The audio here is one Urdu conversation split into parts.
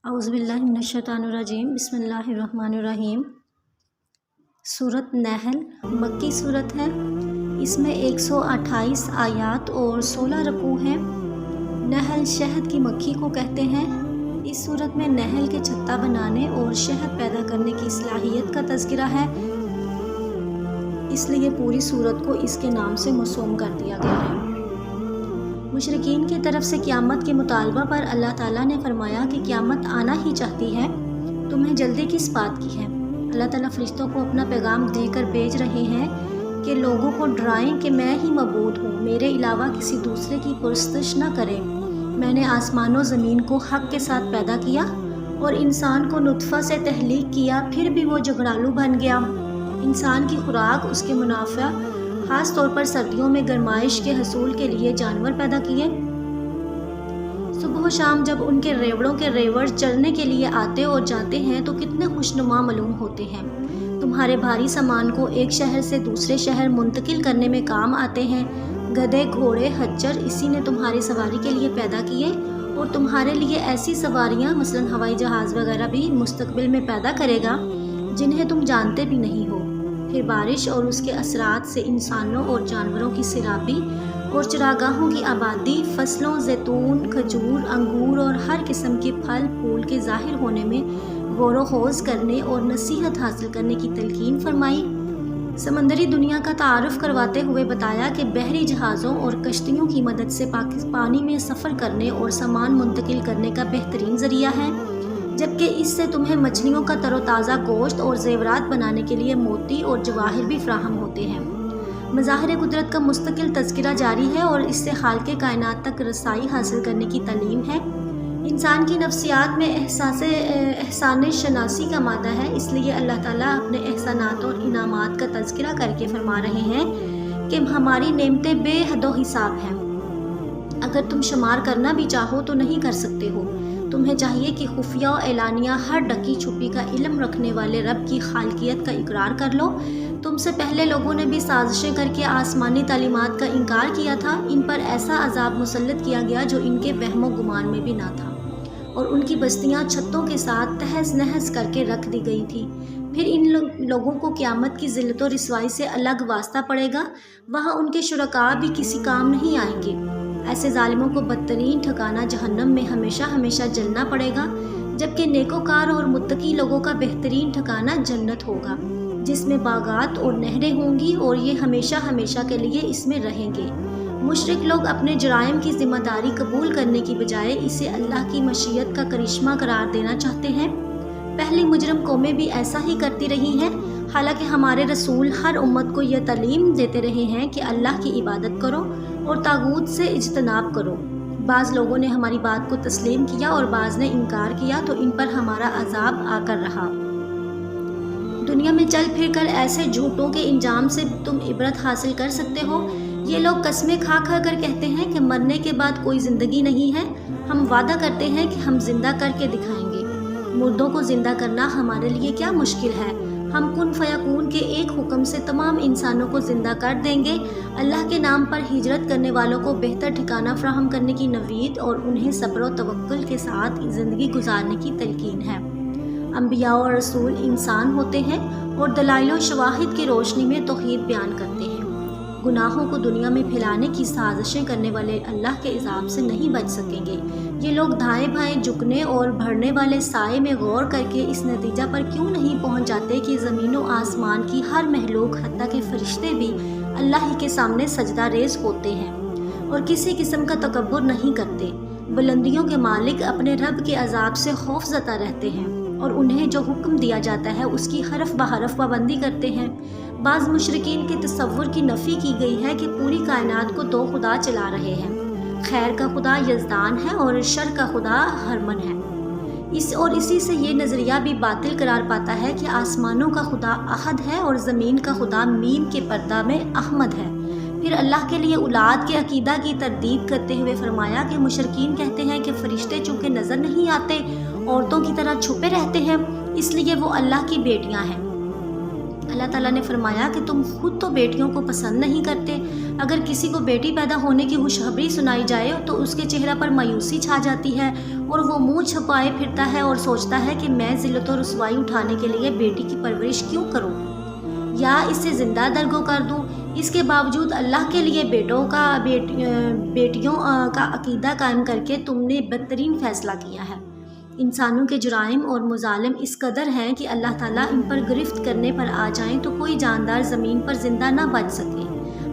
اعوذ باللہ من الشیطان الرجیم بسم اللہ الرحمن الرحیم۔ سورۃ نحل مکی صورت ہے۔ اس میں 128 آیات اور 16 رکوع ہیں۔ نحل شہد کی مکھی کو کہتے ہیں۔ اس صورت میں نحل کے چھتا بنانے اور شہد پیدا کرنے کی صلاحیت کا تذکرہ ہے، اس لیے پوری صورت کو اس کے نام سے موسوم کر دیا گیا ہے۔ مشرکین کی طرف سے قیامت کے مطالبہ پر اللہ تعالیٰ نے فرمایا کہ قیامت آنا ہی چاہتی ہے، تمہیں جلدی کس بات کی ہے؟ اللہ تعالیٰ فرشتوں کو اپنا پیغام دے کر بھیج رہے ہیں کہ لوگوں کو ڈرائیں کہ میں ہی معبود ہوں، میرے علاوہ کسی دوسرے کی پرستش نہ کریں۔ میں نے آسمان و زمین کو حق کے ساتھ پیدا کیا اور انسان کو نطفہ سے تخلیق کیا، پھر بھی وہ جھگڑالو بن گیا۔ انسان کی خوراک، اس کے منافع، خاص طور پر سردیوں میں گرمائش کے حصول کے لیے جانور پیدا کیے۔ صبح و شام جب ان کے ریوڑوں کے ریوڑ چرنے کے لیے آتے اور جاتے ہیں تو کتنے خوشنما معلوم ہوتے ہیں۔ تمہارے بھاری سامان کو ایک شہر سے دوسرے شہر منتقل کرنے میں کام آتے ہیں۔ گدھے، گھوڑے، خچر اسی نے تمہاری سواری کے لیے پیدا کیے، اور تمہارے لیے ایسی سواریاں مثلا ہوائی جہاز وغیرہ بھی مستقبل میں پیدا کرے گا جنہیں تم جانتے بھی نہیں ہو۔ پھر بارش اور اس کے اثرات سے انسانوں اور جانوروں کی سیرابی اور چراگاہوں کی آبادی، فصلوں، زیتون، کھجور، انگور اور ہر قسم کے پھل پھول کے ظاہر ہونے میں غور و خوض کرنے اور نصیحت حاصل کرنے کی تلقین فرمائی۔ سمندری دنیا کا تعارف کرواتے ہوئے بتایا کہ بحری جہازوں اور کشتیوں کی مدد سے پانی میں سفر کرنے اور سامان منتقل کرنے کا بہترین ذریعہ ہے، جبکہ اس سے تمہیں مچھلیوں کا تر و تازہ گوشت اور زیورات بنانے کے لیے موتی اور جواہر بھی فراہم ہوتے ہیں۔ مظاہر قدرت کا مستقل تذکرہ جاری ہے اور اس سے خالق کائنات تک رسائی حاصل کرنے کی تعلیم ہے۔ انسان کی نفسیات میں احسان شناسی کا مادہ ہے، اس لیے اللہ تعالیٰ اپنے احسانات اور انعامات کا تذکرہ کر کے فرما رہے ہیں کہ ہماری نعمتیں بے حد و حساب ہیں، اگر تم شمار کرنا بھی چاہو تو نہیں کر سکتے ہو۔ تمہیں چاہیے کہ خفیہ و اعلانیہ ہر ڈکی چھپی کا علم رکھنے والے رب کی خالقیت کا اقرار کر لو۔ تم سے پہلے لوگوں نے بھی سازشیں کر کے آسمانی تعلیمات کا انکار کیا تھا، ان پر ایسا عذاب مسلط کیا گیا جو ان کے وہم و گمان میں بھی نہ تھا، اور ان کی بستیاں چھتوں کے ساتھ تہس نہس کر کے رکھ دی گئی تھی۔ پھر ان لوگوں کو قیامت کی ذلت و رسوائی سے الگ واسطہ پڑے گا، وہاں ان کے شرکاء بھی کسی کام نہیں آئیں گے۔ ایسے ظالموں کو بدترین ٹھکانہ جہنم میں ہمیشہ ہمیشہ جلنا پڑے گا، جبکہ نیکوکار اور متقی لوگوں کا بہترین ٹھکانہ جنت ہوگا، جس میں باغات اور نہریں ہوں گی، اور یہ ہمیشہ ہمیشہ کے لیے اس میں رہیں گے۔ مشرک لوگ اپنے جرائم کی ذمہ داری قبول کرنے کی بجائے اسے اللہ کی مشیت کا کرشمہ قرار دینا چاہتے ہیں۔ پہلی مجرم قومیں بھی ایسا ہی کرتی رہی ہیں، حالانکہ ہمارے رسول ہر امت کو یہ تعلیم دیتے رہے ہیں کہ اللہ کی عبادت کرو اور طاغوت سے اجتناب کرو۔ بعض لوگوں نے ہماری بات کو تسلیم کیا اور بعض نے انکار کیا، تو ان پر ہمارا عذاب آ کر رہا۔ دنیا میں چل پھر کر ایسے جھوٹوں کے انجام سے تم عبرت حاصل کر سکتے ہو۔ یہ لوگ قسمیں کھا کھا کر کہتے ہیں کہ مرنے کے بعد کوئی زندگی نہیں ہے، ہم وعدہ کرتے ہیں کہ ہم زندہ کر کے دکھائیں گے۔ مردوں کو زندہ کرنا ہمارے لیے کیا مشکل ہے، ہم کن فیکون کے ایک حکم سے تمام انسانوں کو زندہ کر دیں گے۔ اللہ کے نام پر ہجرت کرنے والوں کو بہتر ٹھکانہ فراہم کرنے کی نوید اور انہیں صبر و توکل کے ساتھ زندگی گزارنے کی تلقین ہے۔ انبیاء اور رسول انسان ہوتے ہیں اور دلائل و شواہد کی روشنی میں توحید بیان کرتے ہیں۔ گناہوں کو دنیا میں پھیلانے کی سازشیں کرنے والے اللہ کے عذاب سے نہیں بچ سکیں گے۔ یہ لوگ دائیں بائیں جھکنے اور بڑھنے والے سائے میں غور کر کے اس نتیجہ پر کیوں نہیں پہنچ جاتے کہ زمین و آسمان کی ہر مخلوق حتیٰ کہ فرشتے بھی اللہ ہی کے سامنے سجدہ ریز ہوتے ہیں اور کسی قسم کا تکبر نہیں کرتے۔ بلندیوں کے مالک اپنے رب کے عذاب سے خوف زدہ رہتے ہیں اور انہیں جو حکم دیا جاتا ہے اس کی حرف بحرف پابندی کرتے ہیں۔ بعض مشرکین کے تصور کی نفی کی گئی ہے کہ پوری کائنات کو دو خدا چلا رہے ہیں، خیر کا خدا یزدان ہے اور شر کا خدا ہرمن ہے۔ اسی سے یہ نظریہ بھی باطل قرار پاتا ہے کہ آسمانوں کا خدا احد ہے اور زمین کا خدا میم کے پردہ میں احمد ہے۔ پھر اللہ کے لیے اولاد کے عقیدہ کی تردید کرتے ہوئے فرمایا کہ مشرکین کہتے ہیں کہ فرشتے چونکہ نظر نہیں آتے، عورتوں کی طرح چھپے رہتے ہیں، اس لیے وہ اللہ کی بیٹیاں ہیں۔ اللہ تعالیٰ نے فرمایا کہ تم خود تو بیٹیوں کو پسند نہیں کرتے، اگر کسی کو بیٹی پیدا ہونے کی خوشخبری سنائی جائے تو اس کے چہرہ پر مایوسی چھا جاتی ہے اور وہ منہ چھپائے پھرتا ہے اور سوچتا ہے کہ میں ذلت و رسوائی اٹھانے کے لیے بیٹی کی پرورش کیوں کروں یا اسے زندہ درگو کر دوں۔ اس کے باوجود اللہ کے لیے بیٹیوں کا عقیدہ قائم کر کے تم نے بدترین فیصلہ کیا ہے۔ انسانوں کے جرائم اور مظالم اس قدر ہیں کہ اللہ تعالیٰ ان پر گرفت کرنے پر آ جائیں تو کوئی جاندار زمین پر زندہ نہ بچ سکے۔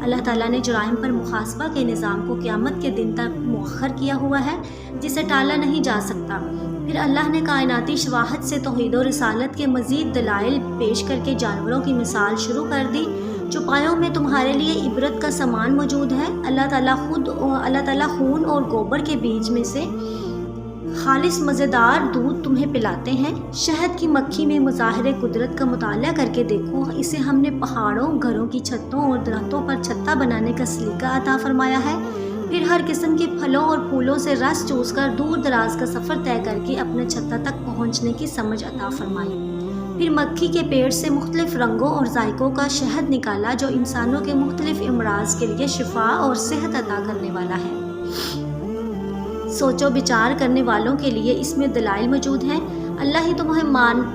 اللہ تعالیٰ نے جرائم پر محاسبہ کے نظام کو قیامت کے دن تک مؤخر کیا ہوا ہے، جسے ٹالا نہیں جا سکتا۔ پھر اللہ نے کائناتی شواہد سے توحید و رسالت کے مزید دلائل پیش کر کے جانوروں کی مثال شروع کر دی۔ چوپایوں میں تمہارے لیے عبرت کا سامان موجود ہے۔ اللہ تعالیٰ خون اور گوبر کے بیج میں سے خالص مزیدار دودھ تمہیں پلاتے ہیں۔ شہد کی مکھی میں مظاہر قدرت کا مطالعہ کر کے دیکھو، اسے ہم نے پہاڑوں، گھروں کی چھتوں اور درختوں پر چھتا بنانے کا سلیقہ عطا فرمایا ہے۔ پھر ہر قسم کے پھلوں اور پھولوں سے رس چوس کر دور دراز کا سفر طے کر کے اپنے چھتا تک پہنچنے کی سمجھ عطا فرمائی۔ پھر مکھی کے پیڑ سے مختلف رنگوں اور ذائقوں کا شہد نکالا جو انسانوں کے مختلف امراض کے لیے شفا اور صحت عطا کرنے والا ہے۔ سوچو بچار کرنے والوں کے لیے اس میں دلائل موجود ہیں۔ اللہ ہی تمہیں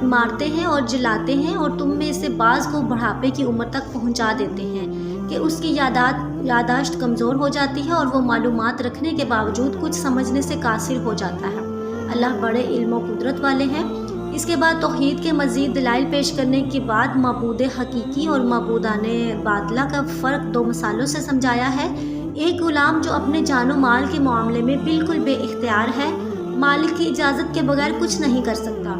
مارتے ہیں اور جلاتے ہیں اور تم میں سے بعض کو بڑھاپے کی عمر تک پہنچا دیتے ہیں کہ اس کی یادداشت کمزور ہو جاتی ہے اور وہ معلومات رکھنے کے باوجود کچھ سمجھنے سے قاصر ہو جاتا ہے۔ اللہ بڑے علم و قدرت والے ہیں۔ اس کے بعد توحید کے مزید دلائل پیش کرنے کے بعد معبود حقیقی اور معبودان باطلہ کا فرق دو مثالوں سے سمجھایا ہے۔ ایک غلام جو اپنے جان و مال کے معاملے میں بالکل بے اختیار ہے، مالک کی اجازت کے بغیر کچھ نہیں کر سکتا۔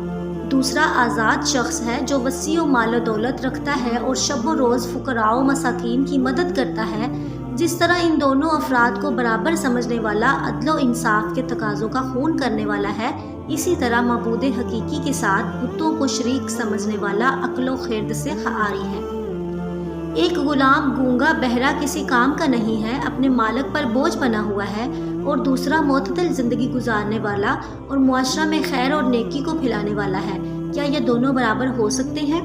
دوسرا آزاد شخص ہے جو وسیع و مال و دولت رکھتا ہے اور شب و روز فقراء و مساکین کی مدد کرتا ہے۔ جس طرح ان دونوں افراد کو برابر سمجھنے والا عدل و انصاف کے تقاضوں کا خون کرنے والا ہے، اسی طرح معبود حقیقی کے ساتھ بتوں کو شریک سمجھنے والا عقل و خرد سے عاری ہے۔ ایک غلام گونگا بہرا کسی کام کا نہیں ہے، اپنے مالک پر بوجھ بنا ہوا ہے، اور دوسرا معتدل زندگی گزارنے والا اور معاشرہ میں خیر اور نیکی کو پھیلانے والا ہے۔ کیا یہ دونوں برابر ہو سکتے ہیں؟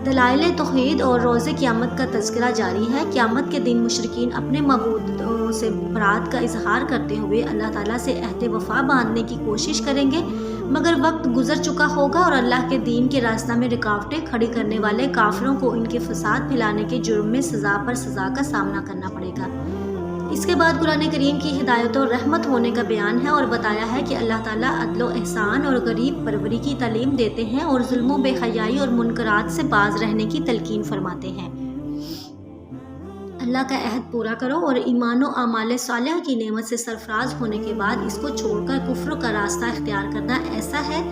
دلائل توحید اور روز قیامت کا تذکرہ جاری ہے۔ قیامت کے دن مشرکین اپنے معبودوں سے برات کا اظہار کرتے ہوئے اللہ تعالیٰ سے عہد وفا باندھنے کی کوشش کریں گے، مگر وقت گزر چکا ہوگا اور اللہ کے دین کے راستہ میں رکاوٹیں کھڑی کرنے والے کافروں کو ان کے فساد پھیلانے کے جرم میں سزا پر سزا کا سامنا کرنا پڑے گا۔ اس کے بعد قرآن کریم کی ہدایت اور رحمت ہونے کا بیان ہے اور بتایا ہے کہ اللہ تعالیٰ عدل و احسان اور غریب پروری کی تعلیم دیتے ہیں اور ظلم و بے حیائی اور منکرات سے باز رہنے کی تلقین فرماتے ہیں۔ اللہ کا عہد پورا کرو اور ایمان و اعمال صالحہ کی نعمت سے سرفراز ہونے کے بعد اس کو چھوڑ کر کفر کا راستہ اختیار کرنا ایسا ہے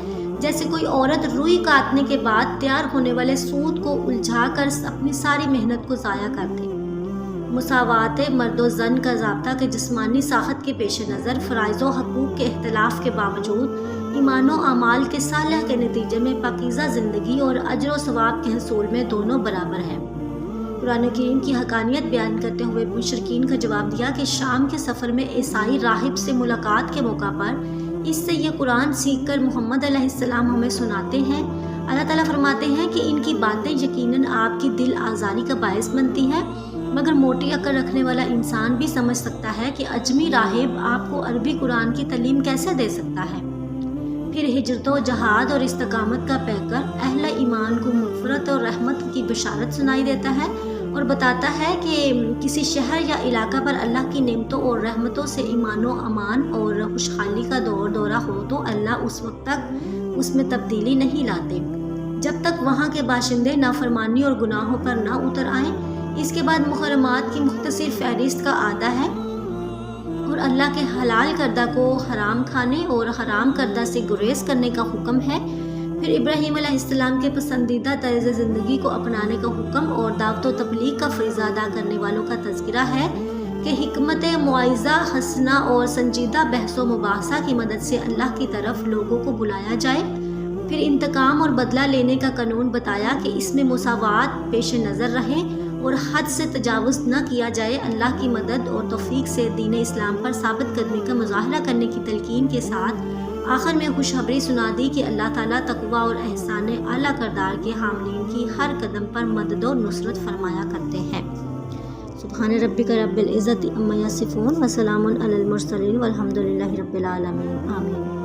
جیسے کوئی عورت روئی کاٹنے کے بعد تیار ہونے والے سوت کو الجھا کر اپنی ساری محنت کو ضائع کر دے۔ مساوات مرد و زن کا ضابطہ کہ جسمانی ساخت کے پیش نظر فرائض و حقوق کے اختلاف کے باوجود ایمان و اعمال کے صالح کے نتیجے میں پاکیزہ زندگی اور اجر و ثواب کے حصول میں دونوں برابر ہیں۔ قرآن کریم کی حقانیت بیان کرتے ہوئے مشرکین کا جواب دیا کہ شام کے سفر میں عیسائی راہب سے ملاقات کے موقع پر اس سے یہ قرآن سیکھ کر محمد علیہ السلام ہمیں سناتے ہیں۔ اللہ تعالیٰ فرماتے ہیں کہ ان کی باتیں یقیناً آپ کی دل آزاری کا باعث بنتی ہیں، مگر موٹی عقل رکھنے والا انسان بھی سمجھ سکتا ہے کہ اجمی راہب آپ کو عربی قرآن کی تعلیم کیسے دے سکتا ہے۔ پھر ہجرت و جہاد اور استقامت کا پیکر اہل ایمان کو مغفرت اور رحمت کی بشارت سنائی دیتا ہے اور بتاتا ہے کہ کسی شہر یا علاقہ پر اللہ کی نعمتوں اور رحمتوں سے ایمان و امان اور خوشحالی کا دورہ ہو تو اللہ اس وقت تک اس میں تبدیلی نہیں لاتے جب تک وہاں کے باشندے نافرمانی اور گناہوں پر نہ اتر آئیں۔ اس کے بعد محرمات کی مختصر فہرست کا آدھا ہے اور اللہ کے حلال کردہ کو حرام کھانے اور حرام کردہ سے گریز کرنے کا حکم ہے۔ پھر ابراہیم علیہ السلام کے پسندیدہ طرز زندگی کو اپنانے کا حکم اور دعوت و تبلیغ کا فریضہ ادا کرنے والوں کا تذکرہ ہے کہ حکمت موعظہ حسنہ اور سنجیدہ بحث و مباحثہ کی مدد سے اللہ کی طرف لوگوں کو بلایا جائے۔ پھر انتقام اور بدلہ لینے کا قانون بتایا کہ اس میں مساوات پیش نظر رہے اور حد سے تجاوز نہ کیا جائے۔ اللہ کی مدد اور توفیق سے دین اسلام پر ثابت قدمی کا مظاہرہ کرنے کی تلقین کے ساتھ آخر میں خوشخبری سنا دی کہ اللہ تعالیٰ تقویٰ اور احسان اعلیٰ کردار کے حاملین کی ہر قدم پر مدد و نصرت فرمایا کرتے ہیں۔ سبحان ربک رب العزت عما یصفون وسلام علی المرسلین والحمد للہ رب العالمین، آمین۔